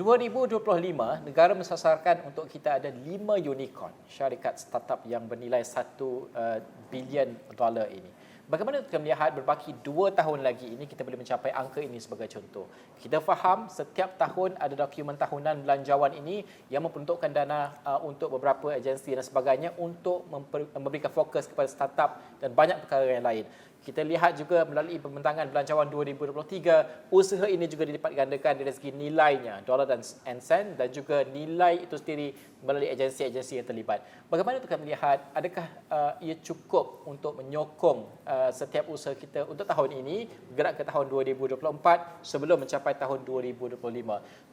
2025, negara mensasarkan untuk kita ada 5 unicorn, syarikat startup yang bernilai $1 bilion ini. Bagaimana kita melihat berbaki 2 tahun lagi ini kita boleh mencapai angka ini sebagai contoh. Kita faham setiap tahun ada dokumen tahunan belanjawan ini yang memperuntukkan dana untuk beberapa agensi dan sebagainya untuk memberikan fokus kepada startup dan banyak perkara yang lain. Kita lihat juga melalui pembentangan belanjawan 2023, usaha ini juga dilipat gandakan dari segi nilainya, dolar dan sen, dan juga nilai itu sendiri melalui agensi-agensi yang terlibat. Bagaimana kita melihat, adakah ia cukup untuk menyokong setiap usaha kita untuk tahun ini bergerak ke tahun 2024 sebelum mencapai tahun 2025?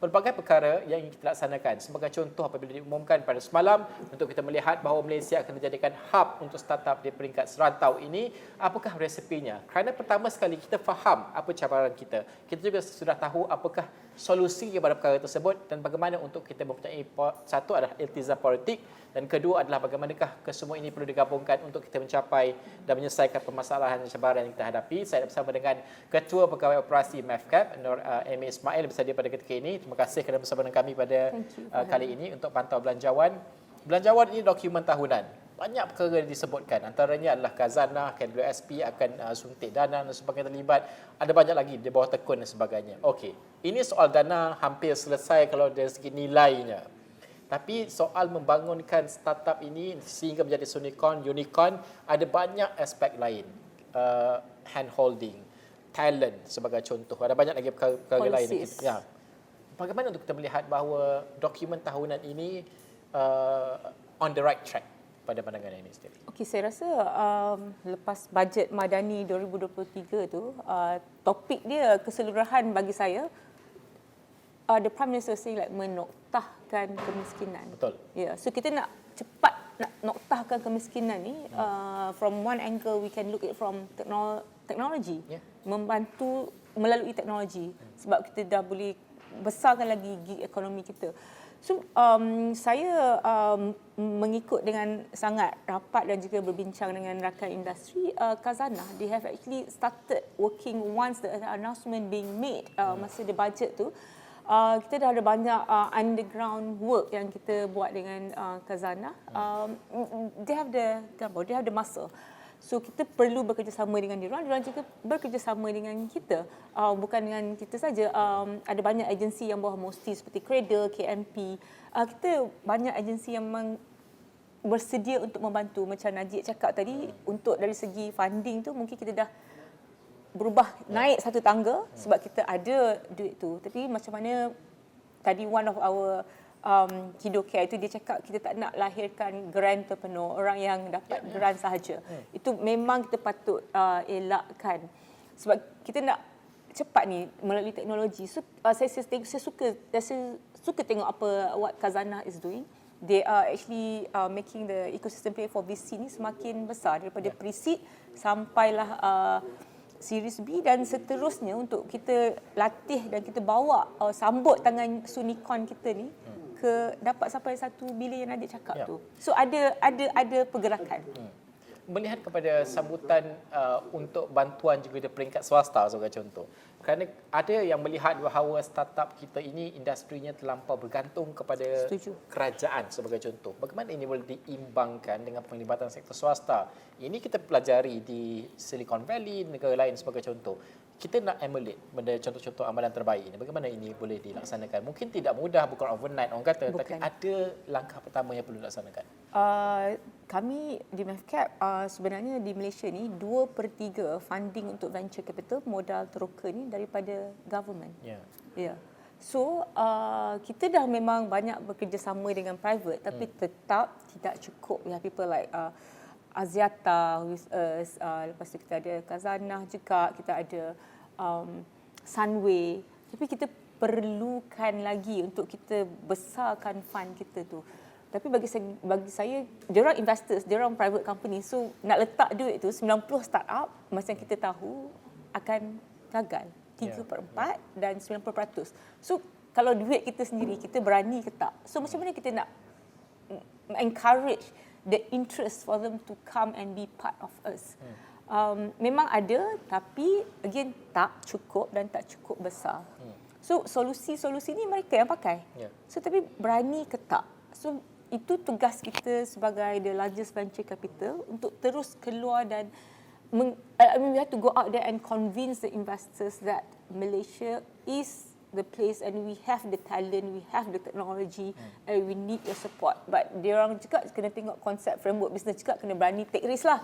Pelbagai perkara yang ingin kita laksanakan. Sebagai contoh, apabila diumumkan pada semalam untuk kita melihat bahawa Malaysia akan dijadikan hub untuk startup di peringkat serantau ini, apakah resepinya? Kerana pertama sekali kita faham apa cabaran kita. Kita juga sudah tahu apakah solusi kepada perkara tersebut dan bagaimana untuk kita mempunyai satu adalah iltizam politik dan kedua adalah bagaimanakah kesemua ini perlu digabungkan untuk kita mencapai dan menyelesaikan permasalahan dan cabaran yang kita hadapi. Saya bersama dengan Ketua Pegawai Operasi MEFCAP, Nur Amy Ismail bersedia pada ketika ini. Terima kasih kerana bersama dengan kami pada kali ini untuk pantau belanjawan. Belanjawan ini dokumen tahunan. Banyak perkara yang disebutkan. Antaranya adalah khazanah, KWSP akan suntik dana dan sebagainya terlibat. Ada banyak lagi di bawah tekun dan sebagainya. Okey, ini soal dana hampir selesai kalau dari segi nilainya. Tapi soal membangunkan startup ini sehingga menjadi unicorn, ada banyak aspek lain. Handholding, talent sebagai contoh. Ada banyak lagi perkara lain. Ya. Bagaimana untuk kita melihat bahawa dokumen tahunan ini on the right track pada pandangan ini sendiri? Okey, saya rasa lepas bajet Madani 2023 tu, topik dia keseluruhan bagi saya, the Prime Minister say like menoktahkan kemiskinan. Betul. Yeah, so kita nak cepat nak noktahkan kemiskinan ni, from one angle we can look at from teknologi, membantu melalui teknologi, sebab kita dah boleh besarkan lagi gig ekonomi kita. So saya mengikut dengan sangat rapat dan juga berbincang dengan rakan industri. Khazanah, they have actually started working once the announcement being made masa the budget tu. Kita dah ada banyak underground work yang kita buat dengan Khazanah. They have the muscle. So kita perlu bekerjasama dengan diorang juga bekerjasama dengan kita. Bukan dengan kita saja. Ada banyak agensi yang bawah MOSTI seperti Cradle, KMP. Kita banyak agensi yang memang bersedia untuk membantu. Macam Najib cakap tadi, untuk dari segi funding tu mungkin kita dah berubah naik satu tangga sebab kita ada duit tu. Tapi macam mana tadi one of our Kido Care itu dia cakap kita tak nak lahirkan grant terpenuh, orang yang dapat grant sahaja. Itu memang kita patut elakkan sebab kita nak cepat ni melalui teknologi. So, saya suka tengok apa what Khazanah is doing. They are actually making the ecosystem play for VC ni semakin besar daripada pre-seed sampailah Series B dan seterusnya untuk kita latih dan kita bawa sambut tangan unicorn kita ni ke dapat sampai 1 bilion yang Nadik cakap tu. So ada pergerakan. Melihat kepada sambutan untuk bantuan juga di peringkat swasta sebagai contoh. Kerana ada yang melihat bahawa startup kita ini industrinya terlampau bergantung kepada kerajaan sebagai contoh. Bagaimana ini boleh diimbangkan dengan penglibatan sektor swasta? Ini kita pelajari di Silicon Valley, negara lain sebagai contoh. Kita nak emulate benda contoh-contoh amalan terbaik ini. Bagaimana ini boleh dilaksanakan? Mungkin tidak mudah, bukan overnight orang kata, tapi ada langkah pertama yang perlu dilaksanakan. Kami di MEFCAP sebenarnya di Malaysia ni 2/3 funding untuk venture capital modal teroka ni daripada government. So kita dah memang banyak bekerjasama dengan private tapi tetap tidak cukup. We have people like Aziata with us, lepas tu kita ada Khazanah juga, kita ada Sunway. Tapi kita perlukan lagi untuk kita besarkan fund kita tu. Tapi bagi saya diorang investors, diorang private company. So nak letak duit tu 90 startup macam kita tahu akan gagal. 3/4 dan 90%. So kalau duit kita sendiri, kita berani ke tak? So macam mana kita nak encourage the interest for them to come and be part of us? Memang ada, tapi again tak cukup dan tak cukup besar. So solusi-solusi ni mereka yang pakai. So tapi berani ke tak? So itu tugas kita sebagai the largest venture capital untuk terus keluar dan we have to go out there and convince the investors that Malaysia is the place and we have the talent, we have the technology and we need your support. But diorang cakap kena tengok konsep framework business, cakap kena berani take risk lah.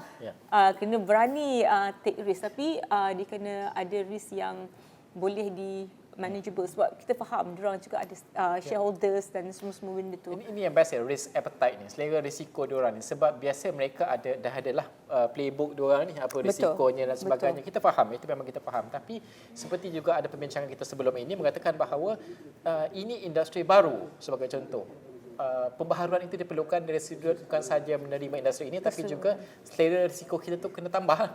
Kena berani take risk, tapi dia kena ada risk yang boleh di manageable sebab kita faham diorang juga ada shareholders dan semua benda tu. Ini yang best risk appetite ni, selera risiko diorang ni, sebab biasa mereka dah adalah playbook diorang ni, apa risikonya dan sebagainya. Kita faham, itu memang kita faham. Tapi seperti juga ada perbincangan kita sebelum ini mengatakan bahawa ini industri baru sebagai contoh. Pembaharuan itu diperlukan dari sudut bukan sahaja menerima industri ini, tapi juga selera risiko kita tu kena tambah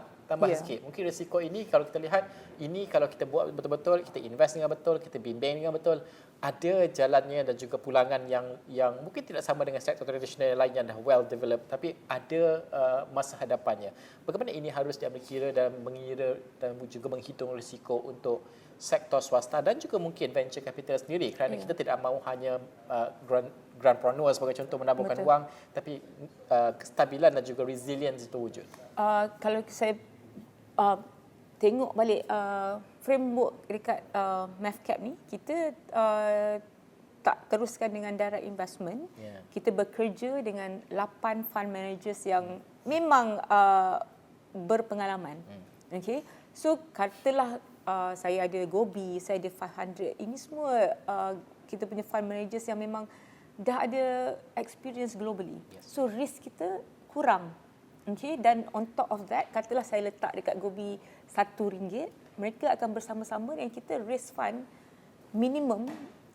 sikit. Mungkin risiko ini kalau kita lihat, ini kalau kita buat betul-betul, kita invest dengan betul, kita bimbing dengan betul, ada jalannya dan juga pulangan yang mungkin tidak sama dengan sektor tradisional lain yang dah well developed, tapi ada masa hadapannya. Bagaimana ini harus diambil kira dan mengira dan juga menghitung risiko untuk sektor swasta dan juga mungkin venture capital sendiri, kerana kita tidak mahu hanya grantpreneur sebagai contoh menaburkan wang, tapi kestabilan dan juga resilience itu wujud. Kalau saya tengok balik framework dekat MAVCAP ni, kita tak teruskan dengan direct investment. Kita bekerja dengan 8 fund managers yang memang berpengalaman. Okay? So katalah saya ada Gobi, saya ada 500. Ini semua kita punya fund managers yang memang dah ada experience globally. So risk kita kurang. Okay, dan on top of that, katalah saya letak dekat Gobi RM1, mereka akan bersama-sama dan kita raise fund minimum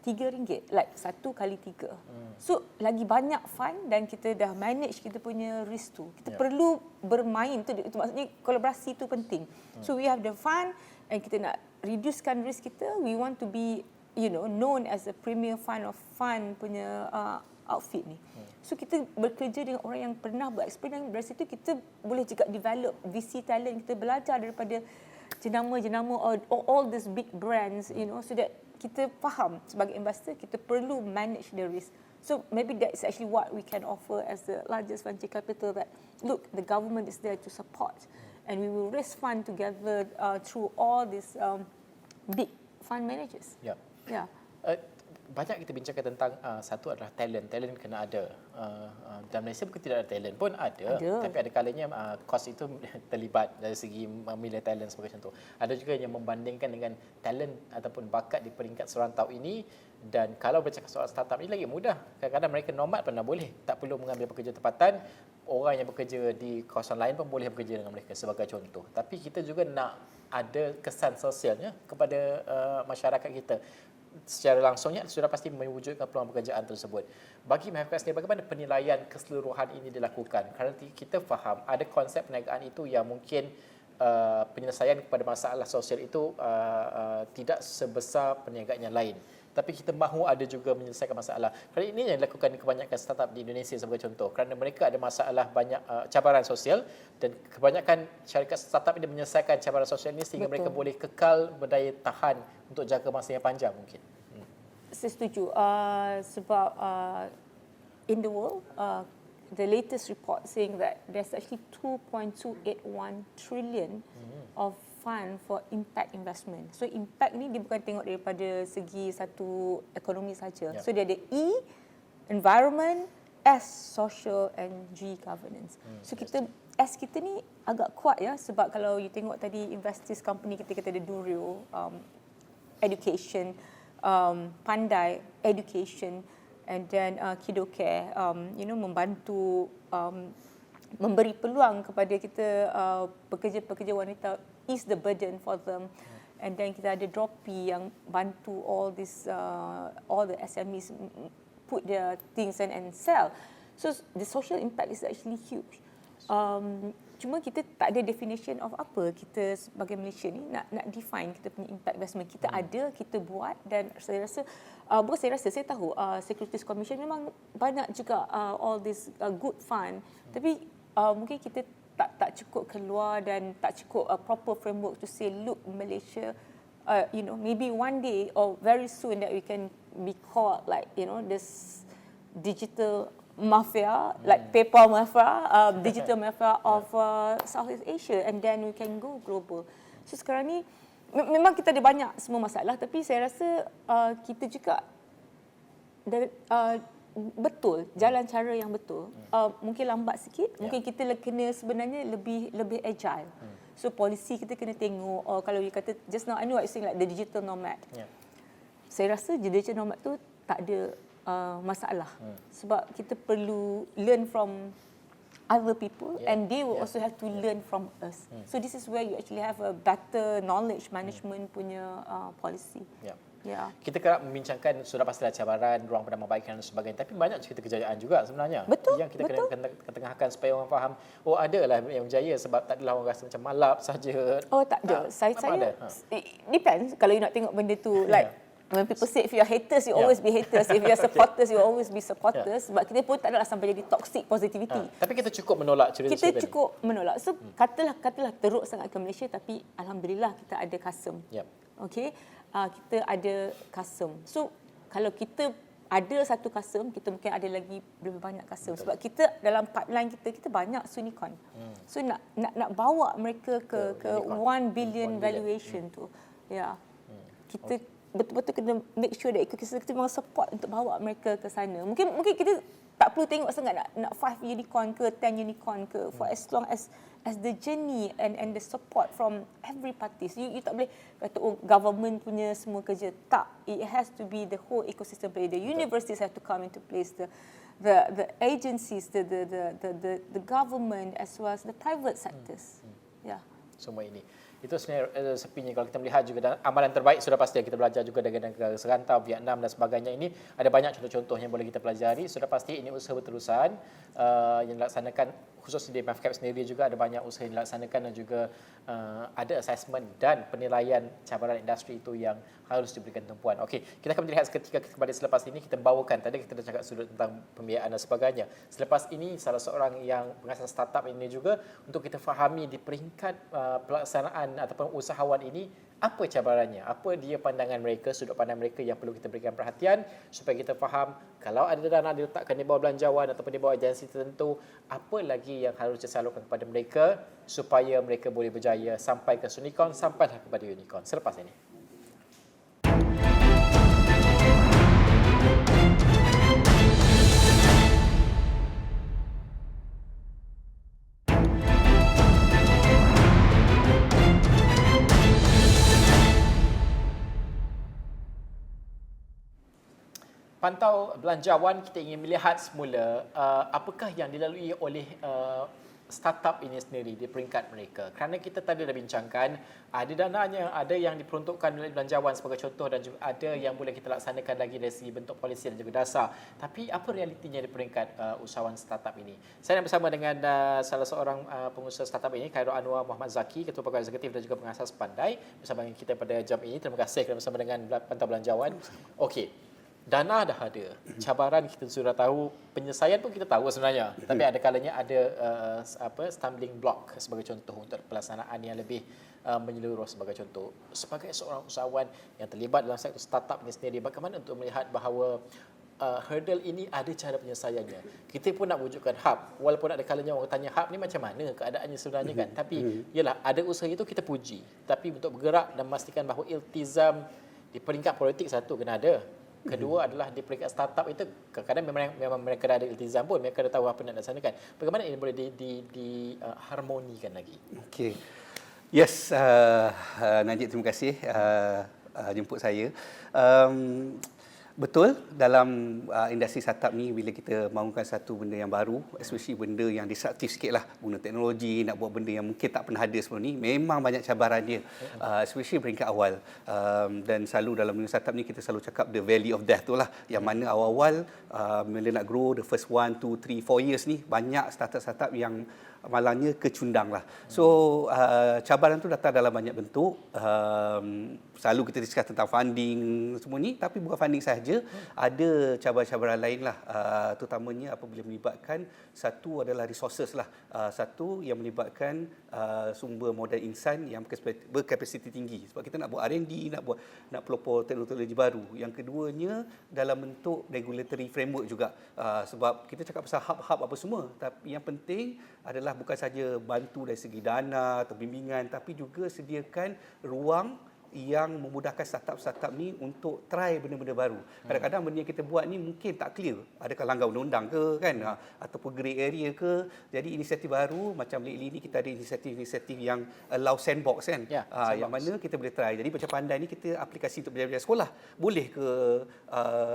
RM3, like 1 kali 3. So lagi banyak fund dan kita dah manage kita punya risk tu. Kita perlu bermain tu, itu maksudnya kolaborasi tu penting. So we have the fund and kita nak reducekan risk kita. We want to be known as a premier fund of fund punya outfit ni. So kita bekerja dengan orang yang pernah bereksperience, dari situ kita boleh juga develop VC talent, kita belajar daripada jenama-jenama all these big brands, so that kita faham sebagai investor kita perlu manage the risk. So maybe that's actually what we can offer as the largest venture capital, that look, the government is there to support and we will raise fund together through all these big fund managers. Banyak kita bincangkan tentang satu adalah talent kena ada. Dalam Malaysia bukan tidak ada talent pun ada. Tapi ada kalanya kos itu terlibat dari segi memilih talent sebagai contoh. Ada juga yang membandingkan dengan talent ataupun bakat di peringkat serantau ini, dan kalau bercakap soal startup ini lagi mudah. Kadang-kadang mereka nomad pun dah boleh, tak perlu mengambil pekerja tempatan. Orang yang bekerja di kawasan lain pun boleh bekerja dengan mereka sebagai contoh. Tapi kita juga nak ada kesan sosialnya kepada masyarakat kita. Secara langsungnya sudah pasti mewujudkan peluang pekerjaan tersebut. Bagi MAVCAP sendiri, bagaimana penilaian keseluruhan ini dilakukan? Kerana kita faham ada konsep perniagaan itu yang mungkin penyelesaian kepada masalah sosial itu tidak sebesar perniagaan yang lain. Tapi kita mahu ada juga menyelesaikan masalah. Kerana ini yang dilakukan kebanyakan startup di Indonesia sebagai contoh. Kerana mereka ada masalah banyak cabaran sosial, dan kebanyakan syarikat startup ini menyelesaikan cabaran sosial ini sehingga mereka boleh kekal berdaya tahan untuk jangka masa yang panjang mungkin. Saya setuju. Sebab in the world, the latest report saying that there's actually 2.281 trillion of fund for impact investment. So impact ni dia bukan tengok daripada segi satu ekonomi saja. So dia ada E, environment, S, social and G, governance. So kita S kita ni agak kuat ya, sebab kalau you tengok tadi investors company kita ada Durio, education, Pandai, education, and then Kidocare, membantu memberi peluang kepada kita pekerja-pekerja wanita, ease the burden for them. And then kita ada Droppy yang bantu all the SMEs put their things and sell. So the social impact is actually huge. Cuma kita tak ada definition of apa kita sebagai Malaysia ni nak define kita punya impact investment. Kita ada, kita buat, dan saya rasa saya tahu Securities Commission memang banyak juga all this good fund, tapi mungkin kita tak cukup keluar dan tak cukup proper framework to say, look, Malaysia maybe one day or very soon that we can be called like, this digital mafia, like PayPal mafia, digital mafia of Southeast Asia, and then we can go global. So sekarang ni memang kita ada banyak semua masalah, tapi saya rasa kita juga betul jalan cara yang betul. Mungkin lambat sikit, mungkin kita kena sebenarnya lebih agile. So polisi kita kena tengok, kalau you kata just now, I know what you're saying like the digital nomad. Saya rasa digital nomad tu tak ada masalah, sebab kita perlu learn from other people, and they will also have to learn from us. So this is where you actually have a better knowledge management punya policy. Kita kerap membincangkan sudah pastilah cabaran, ruang pendambang dan sebagainya, tapi banyak cerita kejayaan juga sebenarnya. Betul. Yang kita kena ketengahkan supaya orang faham, adalah yang berjaya, sebab tak adalah orang rasa macam malap saja. Tak ada. Saya depends kalau you nak tengok benda tu like when people say if you are haters, you always be haters. If you are supporters, you always be supporters. Sebab kita pun tak adalah sampai jadi toxic positivity. Tapi kita cukup menolak cerita Kita cukup menolak. So katalah teruk sangat ke Malaysia, tapi alhamdulillah kita ada Kasem. Okay, kita ada Kasem. So kalau kita ada satu Kasem, kita mungkin ada lagi lebih banyak Kasem. Sebab kita dalam pipeline kita banyak Sunicon. So nak bawa mereka ke 1 billion valuation tu. Kita betul-betul kena make sure that ecosystem kita memang support untuk bawa mereka ke sana. Mungkin kita tak perlu tengok sangat nak 5 unicorn ke 10 unicorn ke, for as long as the journey and the support from every parties. You tak boleh kata government punya semua kerja. Tak, it has to be the whole ecosystem play. The universities have to come into place, the agencies, the government as well as the private sectors. Semua ini. Itu sebenarnya sepinya kalau kita melihat juga, dan amalan terbaik sudah pasti kita belajar juga dari negara serantau, Vietnam dan sebagainya. Ini ada banyak contoh-contoh yang boleh kita pelajari. Sudah pasti ini usaha berterusan yang dilaksanakan, khususnya di MAVCAP sendiri juga ada banyak usaha yang dilaksanakan, dan juga ada assessment dan penilaian cabaran industri itu yang harus diberikan tumpuan. Okey, kita akan melihat seketika kembali selepas ini. Kita bawakan, tadi kita dah cakap sudut tentang pembiayaan dan sebagainya. Selepas ini salah seorang yang pengasas startup ini juga, untuk kita fahami di peringkat pelaksanaan ataupun usahawan ini, apa cabarannya, apa dia pandangan mereka, sudut pandang mereka yang perlu kita berikan perhatian, supaya kita faham kalau ada dana diletakkan di bawah belanjawan ataupun di bawah agensi tertentu, apa lagi yang harus disalurkan kepada mereka supaya mereka boleh berjaya sampai ke Sunicon, sampailah kepada unicorn. Selepas ini. Pantau belanjawan, kita ingin melihat semula apakah yang dilalui oleh startup ini sendiri di peringkat mereka. Kerana kita tadi dah bincangkan, ada dananya, ada yang diperuntukkan oleh belanjawan sebagai contoh, dan juga ada yang boleh kita laksanakan lagi dari segi bentuk polisi dan juga dasar. Tapi apa realitinya di peringkat usahawan startup ini? Saya bersama dengan salah seorang pengusaha startup ini, Khairul Anwar Muhammad Zaki, Ketua Pegawai Eksekutif dan juga pengasas Pandai, bersama dengan kita pada jam ini. Terima kasih kerana bersama dengan Pantau Belanjawan. Okey. Dana dah ada, cabaran kita sudah tahu, penyelesaian pun kita tahu sebenarnya. Tapi ada kalanya ada stumbling block sebagai contoh untuk pelaksanaan yang lebih menyeluruh sebagai contoh. Sebagai seorang usahawan yang terlibat dalam sektor startup ini sendiri, bagaimana untuk melihat bahawa hurdle ini ada cara penyelesaiannya? Kita pun nak wujudkan hub, walaupun ada kalanya orang tanya hub ni macam mana keadaannya sebenarnya kan. Tapi yalah, ada usaha itu kita puji. Tapi untuk bergerak dan memastikan bahawa iltizam di peringkat politik satu kena ada. Kedua adalah di peringkat startup itu kadang-kadang memang mereka dah ada iltizam pun, mereka dah tahu apa nak laksanakan. Bagaimana ini boleh diharmonikan lagi? Okey. Yes, Najib, terima kasih jemput saya. Betul, dalam industri startup ni, bila kita mahukan satu benda yang baru, especially benda yang disruptif sikit lah, guna teknologi, nak buat benda yang mungkin tak pernah ada sebelum ni, memang banyak cabaran dia, especially peringkat awal. Dan selalu dalam dunia startup ni, kita selalu cakap the valley of death tu lah, yang mana awal-awal bila nak grow, the first 1, 2, 3, 4 years ni, banyak startup-startup yang malangnya kecundang lah. So cabaran tu datang dalam banyak bentuk. Selalu kita discuss tentang funding semua ni, tapi bukan funding sahaja, ada cabaran-cabaran lain lah. Terutamanya apabila melibatkan, satu adalah resources lah. Satu yang melibatkan sumber modal insan yang berkapasiti tinggi. Sebab kita nak buat R&D, nak pelopor teknologi baru. Yang keduanya dalam bentuk regulatory framework juga. Sebab kita cakap pasal hub-hub apa semua, tapi yang penting adalah bukan saja bantu dari segi dana atau bimbingan, tapi juga sediakan ruang yang memudahkan startup-startup ni untuk try benda-benda baru. Kadang-kadang benda yang kita buat ni mungkin tak clear. Adakah langgar undang-undang ke kan, ataupun grey area ke. Jadi inisiatif baru macam lately ni kita ada inisiatif yang allow sandbox kan. Yang mana kita boleh try. Jadi macam Pandai ni kita aplikasi untuk belajar sekolah. Boleh ke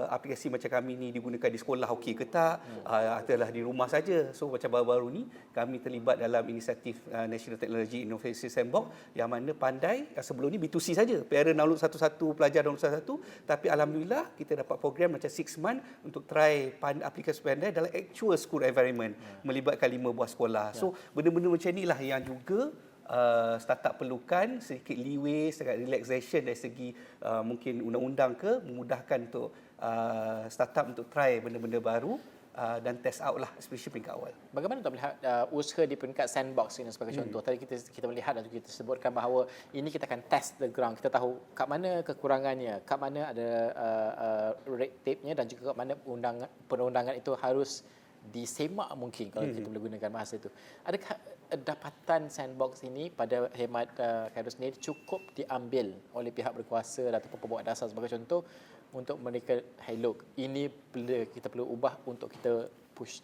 aplikasi macam kami ni digunakan di sekolah, okey ke tak? Atalah di rumah saja. So macam baru-baru ni kami terlibat dalam inisiatif National Technology Innovation Sandbox yang mana Pandai sebelum ni B2C saja. Parent download satu-satu, pelajar download satu-satu, tapi alhamdulillah kita dapat program macam 6 month untuk try aplikasi Pandai dalam actual school environment, melibatkan 5 buah sekolah. So benda-benda macam inilah yang juga startup perlukan sedikit leeway, sedikit relaxation dari segi mungkin undang-undang ke, memudahkan untuk startup untuk try benda-benda baru dan test out lah, especially peringkat awal. Bagaimana untuk melihat usaha di peringkat sandbox ini sebagai contoh? Tadi kita melihat dan kita sebutkan bahawa ini kita akan test the ground. Kita tahu kat mana kekurangannya, kat mana ada red tape-nya dan juga kat mana perundangan itu harus disemak mungkin kalau kita boleh gunakan bahasa itu. Adakah dapatan sandbox ini pada hemat Khairul sendiri cukup diambil oleh pihak berkuasa ataupun pembuat dasar sebagai contoh untuk mereka, hey look, ini kita perlu ubah untuk kita push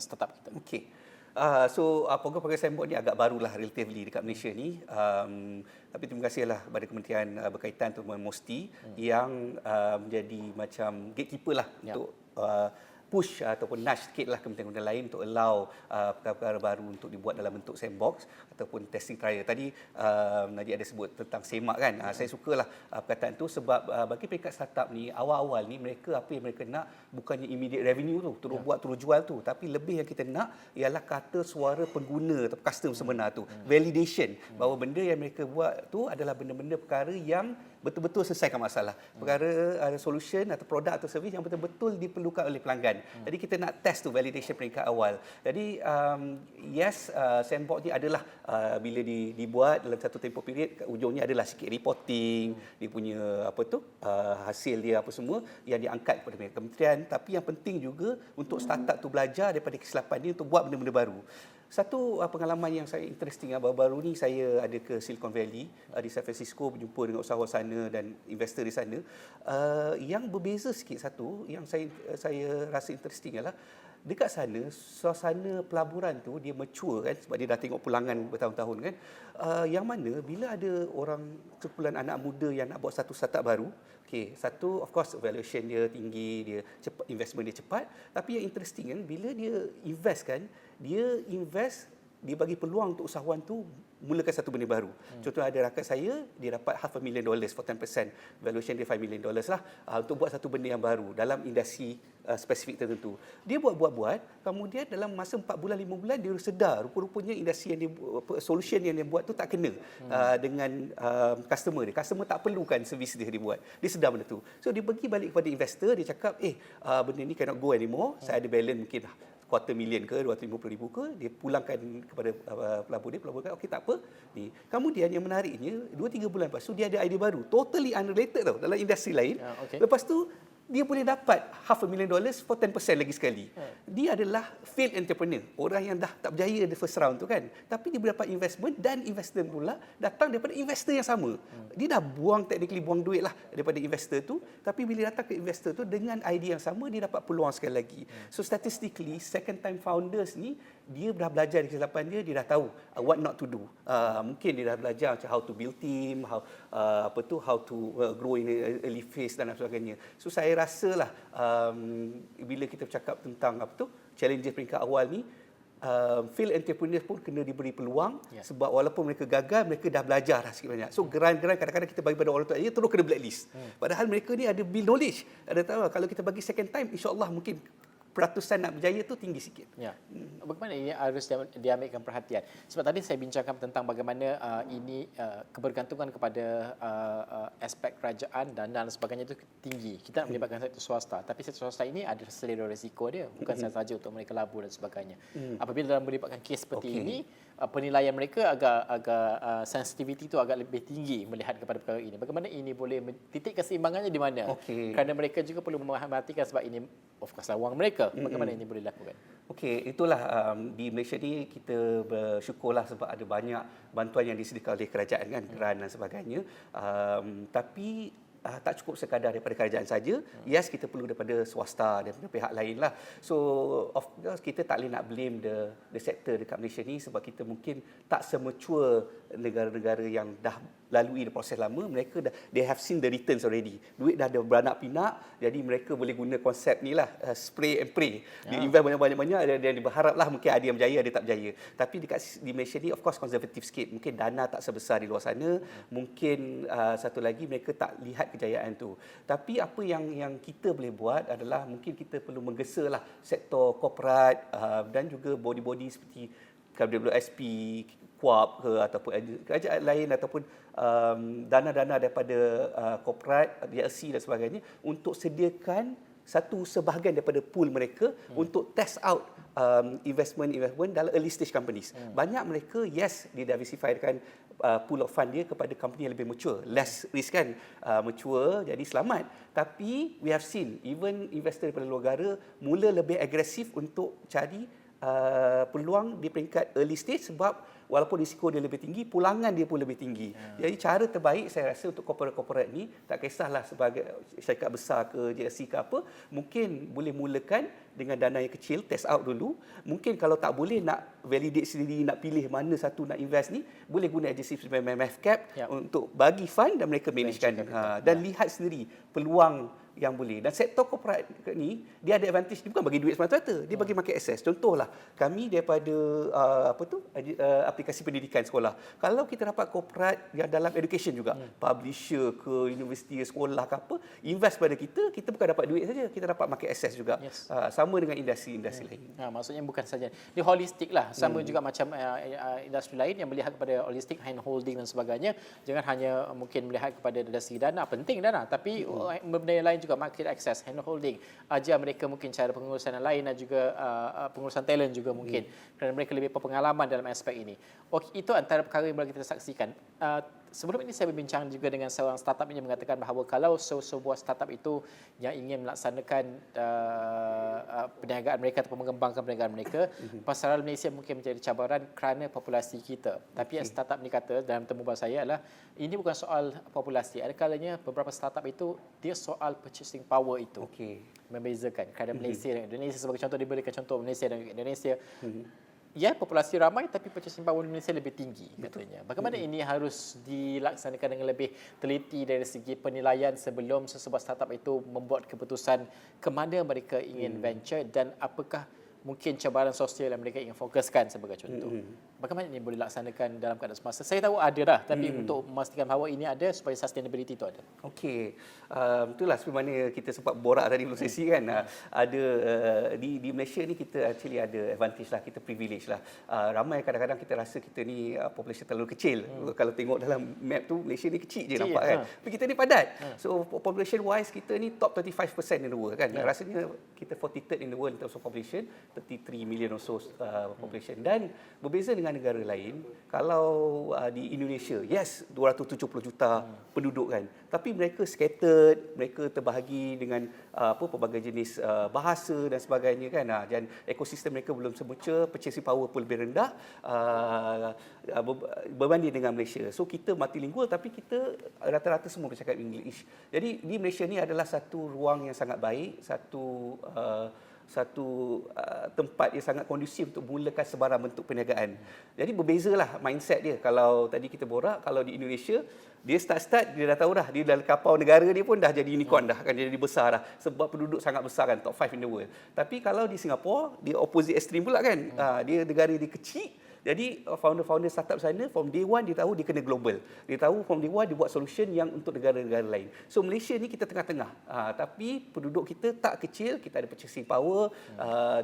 startup kita. Okey. So program-program sandbox ni agak barulah relatively dekat Malaysia ni. Tapi terima kasihlah kepada kementerian berkaitan terutama MOSTI yang menjadi macam gatekeeper lah untuk push ataupun nudge sikitlah kementerian-kementerian lain untuk allow perkara-perkara baru untuk dibuat dalam bentuk sandbox ataupun testing trial. Tadi Najib ada sebut tentang semak kan. Saya sukalah perkataan tu sebab bagi peringkat startup ni awal-awal ni mereka apa yang mereka nak bukannya immediate revenue tu, terus buat terus jual tu, tapi lebih yang kita nak ialah kata suara pengguna atau customer sebenar tu. Validation bahawa benda yang mereka buat tu adalah benda-benda perkara yang betul-betul selesaikan masalah. Perkara solution atau produk atau servis yang betul-betul diperlukan oleh pelanggan. Jadi kita nak test tu validation peringkat awal. Jadi sandbox ni adalah bila dibuat dalam satu tempoh period, ujungnya adalah sikit reporting, dia punya hasil dia apa semua yang diangkat kepada kementerian. Tapi yang penting juga untuk startup tu belajar daripada kesilapan dia untuk buat benda-benda baru. Satu pengalaman yang saya interesting baru-baru ni, saya ada ke Silicon Valley di San Francisco, berjumpa dengan usahawan sana dan investor di sana. Yang berbeza sikit satu yang saya rasa interesting ialah dekat sana suasana pelaburan tu dia mature kan, sebab dia dah tengok pulangan bertahun-tahun kan. Yang mana bila ada orang sekumpulan anak muda yang nak buat satu startup baru, satu of course valuation dia tinggi, dia cepat, investment dia cepat, tapi yang interesting kan bila dia invest kan, dia bagi peluang untuk usahawan tu mulakan satu benda baru. Contoh ada rakan saya, dia dapat $500,000 for 10%. Valuation dia $5 million lah untuk buat satu benda yang baru dalam industri spesifik tertentu. Dia buat, kemudian dalam masa 4 bulan, 5 bulan dia sedar rupa-rupanya industri yang dia solution yang dia buat tu tak kena dengan customer dia. Customer tak perlukan servis dia buat. Dia sedar benda tu. So dia pergi balik kepada investor, dia cakap, benda ni cannot go anymore. Saya ada balance mungkin $250,000 ke $250,000 ke, dia pulangkan kepada pelabur dia kata okey tak apa ni. Kemudian yang menariknya 2-3 bulan lepas tu dia ada idea baru totally unrelated tau dalam industri lain. Lepas tu dia boleh dapat $500,000 for 10% lagi sekali. Dia adalah failed entrepreneur, orang yang dah tak berjaya the first round tu kan, tapi dia boleh dapat investment dan investor pula datang daripada investor yang sama. Dia dah buang duit lah daripada investor tu, tapi bila datang ke investor tu dengan idea yang sama, dia dapat peluang sekali lagi. So statistically second time founders ni dia dah belajar dari kesilapan dia dah tahu what not to do. Mungkin dia dah belajar macam how to build team, how to grow in early phase dan sebagainya. So saya rasalah bila kita bercakap tentang challenges peringkat awal ni, fail entrepreneurs pun kena diberi peluang sebab walaupun mereka gagal, mereka dah belajar sikit banyak. So geran-geran kadang-kadang kita bagi pada orang tua dia terus kena blacklist. Padahal mereka ni ada build knowledge. Ada tahu kalau kita bagi second time, insya-Allah mungkin peratusan nak berjaya tu tinggi sikit. Ya. Bagaimana ini harus diambilkan perhatian? Sebab tadi saya bincangkan tentang bagaimana ini kebergantungan kepada aspek kerajaan dan sebagainya itu tinggi. Kita nak melibatkan sektor swasta, tapi sektor swasta ini ada selera risiko dia, bukan sahaja untuk mereka labur dan sebagainya. Apabila dalam melibatkan kes seperti ini, penilaian mereka agak sensitivity itu agak lebih tinggi melihat kepada perkara ini. Bagaimana ini boleh titik keseimbangannya di mana? Kerana mereka juga perlu memerhatikan sebab ini of course wang mereka. Bagaimana ini boleh dilakukan? Okey, itulah di Malaysia ni kita bersyukurlah sebab ada banyak bantuan yang disediakan oleh kerajaan kan, grant dan sebagainya. Tapi tak cukup sekadar daripada kerajaan saja. Yes, kita perlu daripada swasta dan daripada pihak lain lah. So, of course, kita tak boleh nak blame the sector dekat Malaysia ni sebab kita mungkin tak semature negara-negara yang dah lalui proses lama. Mereka dah, they have seen the returns already. Duit dah ada beranak pinak, jadi mereka boleh guna konsep ni lah, spray and pray. Dia invest banyak-banyak dan berharap lah mungkin ada yang berjaya, ada tak berjaya. Tapi di Malaysia ni, of course, konservatif sikit. Mungkin dana tak sebesar di luar sana. Mungkin satu lagi, mereka tak lihat kejayaan tu. Tapi apa yang kita boleh buat adalah mungkin kita perlu menggesa lah sektor korporat dan juga body-body seperti WSP, KUAP ke ataupun kerajaan lain ataupun dana-dana daripada korporat, DLC dan sebagainya untuk sediakan satu sebahagian daripada pool mereka untuk test out investment dalam early stage companies. Banyak mereka didiversifykan pool of fund dia kepada company yang lebih mature, less risk kan, mature jadi selamat. Tapi we have seen even investor daripada luar negara mula lebih agresif untuk cari peluang di peringkat early stage sebab walaupun risiko dia lebih tinggi, pulangan dia pun lebih tinggi. Jadi cara terbaik saya rasa untuk korporat-korporat ni, tak kisahlah sebagai syarikat besar ke, JSC ke apa, mungkin boleh mulakan dengan dana yang kecil, test out dulu. Mungkin kalau tak boleh nak validate sendiri, nak pilih mana satu nak invest ni, boleh guna agensi seperti MFCAP untuk bagi fund dan mereka managekan. Dan lihat sendiri peluang yang boleh. Dan sektor korporat ni, dia ada advantage, dia bukan bagi duit semata-mata, dia bagi market access. Contohlah, kami daripada aplikasi pendidikan sekolah. Kalau kita dapat korporat yang dalam education juga, publisher ke, universiti, sekolah ke apa, invest pada kita, kita bukan dapat duit saja, kita dapat market access juga. Sama dengan industri-industri lain. Maksudnya bukan saja. Dia holistik lah. Sama juga macam industri lain yang melihat kepada holistik, hand holding dan sebagainya. Jangan hanya mungkin melihat kepada dari segi dana, penting dana, tapi benda yang lain juga market access, hand holding, ajar mereka mungkin cara pengurusan yang lain dan juga pengurusan talent juga mungkin kerana mereka lebih berpengalaman dalam aspek ini. Itu antara perkara yang boleh kita saksikan. Sebelum ini saya berbincang juga dengan seorang startup ini mengatakan bahawa kalau sebuah startup itu yang ingin melaksanakan perniagaan mereka atau mengembangkan perniagaan mereka, pasaran Malaysia mungkin menjadi cabaran kerana populasi kita. Tapi yang startup ni kata dalam temu bahasa saya adalah ini bukan soal populasi. Ada kalanya beberapa startup itu dia soal purchasing power itu. Membezakan kerana Malaysia dan Indonesia sebagai contoh, diberikan contoh Malaysia dan Indonesia. Ya, populasi ramai tapi purchasing power Malaysia lebih tinggi katanya. Bagaimana ini harus dilaksanakan dengan lebih teliti dari segi penilaian sebelum sesebuah startup itu membuat keputusan ke mana mereka ingin venture dan apakah mungkin cabaran sosial yang mereka ingin fokuskan sebagai contoh. Bagaimana ini boleh dilaksanakan dalam keadaan semasa? Saya tahu ada dah, tapi untuk memastikan bahawa ini ada supaya sustainability itu ada. Okey, itulah seperti mana kita sempat borak tadi belum sesi kan. Ada di Malaysia ni kita actually ada advantage lah, kita privilege lah. Ramai kadang-kadang kita rasa kita ni population terlalu kecil. Kalau tengok dalam map tu Malaysia ni kecil je nampak kan. Tapi kita ni padat. So population wise kita ni top 35% in the world kan. Rasanya kita 43rd in the world in terms of population, 33 million or so population. Dan berbeza dengan negara lain, kalau di Indonesia, yes 270 juta penduduk kan, tapi mereka scattered, mereka terbahagi dengan pelbagai jenis bahasa dan sebagainya kan, dan ekosistem mereka belum semula, purchasing power pun lebih rendah berbanding dengan Malaysia. So kita multilingual tapi kita rata-rata semua bercakap English. Jadi di Malaysia ni adalah satu ruang yang sangat baik, satu tempat yang sangat kondusif untuk mulakan sebarang bentuk perniagaan. Jadi berbezalah mindset dia. Kalau tadi kita borak, kalau di Indonesia, dia start dia dah tahu dah, dia dalam kapau negara dia pun dah jadi unicorn dah, kan, dia jadi besar dah. Sebab penduduk sangat besar kan, top 5 in the world. Tapi kalau di Singapura, dia opposite extreme pula kan. Dia negara dia kecil, Jadi founder-founder startup sana from day one dia tahu dia kena global. Dia tahu from day one dia buat solution yang untuk negara-negara lain. So Malaysia ni kita tengah-tengah. Tapi penduduk kita tak kecil, kita ada purchasing power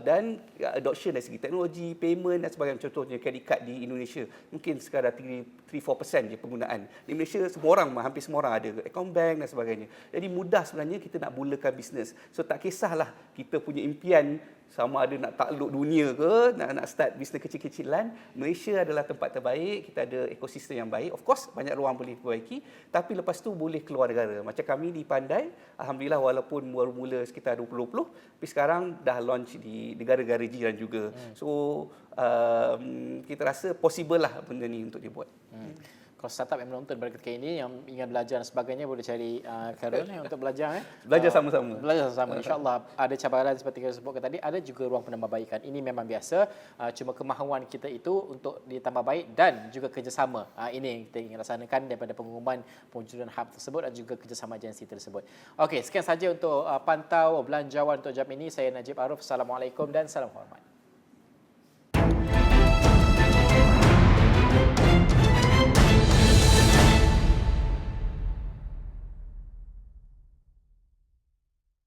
dan adoption dari segi teknologi, payment dan sebagainya. Contohnya credit card di Indonesia mungkin sekadar 3-4% je penggunaan. Di Malaysia hampir semua orang ada account bank dan sebagainya. Jadi mudah sebenarnya kita nak mulakan bisnes. So tak kisahlah kita punya impian sama ada nak takluk dunia ke, nak start bisnes kecil-kecilan, Malaysia adalah tempat terbaik, kita ada ekosistem yang baik. Of course, banyak ruang boleh diperbaiki, tapi lepas tu boleh keluar negara. Macam kami di Pandai, alhamdulillah walaupun baru mula sekitar 2020, tapi sekarang dah launch di negara-negara jiran juga. So, kita rasa possible lah benda ni untuk dibuat. Kalau startup yang menonton pada ketika ini yang ingin belajar dan sebagainya boleh cari Khairul untuk belajar. Belajar sama-sama. Belajar sama-sama. InsyaAllah ada cabaran seperti yang sebutkan tadi, ada juga ruang penambahbaikan. Ini memang biasa. Cuma kemahuan kita itu untuk ditambah baik dan juga kerjasama. Ini yang kita ingin laksanakan daripada pengumuman pewujudan hub tersebut dan juga kerjasama agensi tersebut. Okey, sekian saja untuk pantau belanjawan untuk jam ini. Saya Najib Arif. Assalamualaikum dan salam hormat.